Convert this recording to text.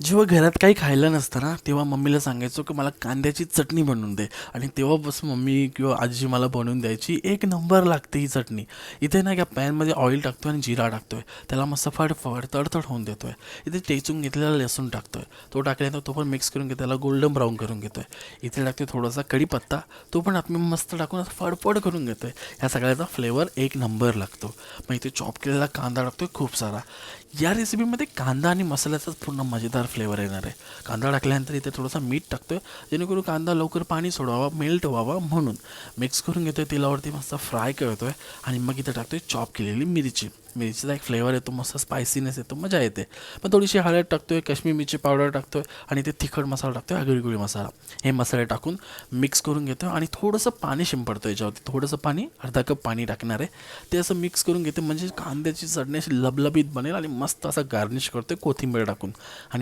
जेव्हा घरात काही खायला नसतं ना, तेव्हा मम्मीला सांगायचो की मला कांद्याची चटणी बनवून दे. आणि तेव्हापासून मम्मी किंवा आजी मला बनवून द्यायची. एक नंबर लागते ही चटणी. इथे ना या पॅनमध्ये ऑइल टाकतोय आणि जिरा टाकतोय, त्याला मस्त फडफड तडतड होऊन देतोय. इथे ठेचून घेतलेला लसूण टाकतोय, तो टाकल्यानंतर तो पण मिक्स करून घेतो, त्याला गोल्डन ब्राऊन करून घेतोय. इथे टाकतोय थोडासा कढीपत्ता, तो पण आपण मस्त टाकून असं फडफड करून घेतोय. ह्या सगळ्याचा फ्लेवर एक नंबर लागतो. मग इथे चॉप केलेला कांदा टाकतोय खूप सारा. या रेसिपीमध्ये कांदा आणि मसाल्याचाच पूर्ण मजेदार फ्लेवर येणार आहे. कांदा टाकल्यानंतर इथे थोडंसं मीठ टाकतोय, जेणेकरून कांदा लवकर पाणी सोडावा, मेल्ट व्हावा म्हणून. मिक्स करून घेतोय, तेलावरती मस्त फ्राय करतोय. आणि मग इथे टाकतोय चॉप केलेली मिरची. मिरचीचा एक फ्लेवर येतो, मस्त स्पायसीनेस येतो, मजा येते. मग थोडीशी हळद टाकतोय, काश्मीर मिरची पावडर टाकतोय आणि ते तिखट मसाला टाकतोय, आगळीगुळी मसाला. हे मसाले टाकून मिक्स करून घेतोय आणि थोडंसं पाणी शिंपडतो याच्यावरती. थोडंसं पाणी, अर्धा कप पाणी टाकणार आहे. ते असं मिक्स करून घेते, म्हणजे कांद्याची चटणी अशी लबलबीत बनेल आणि मस्त असं गार्निश करतोय कोथिंबीर टाकून. आणि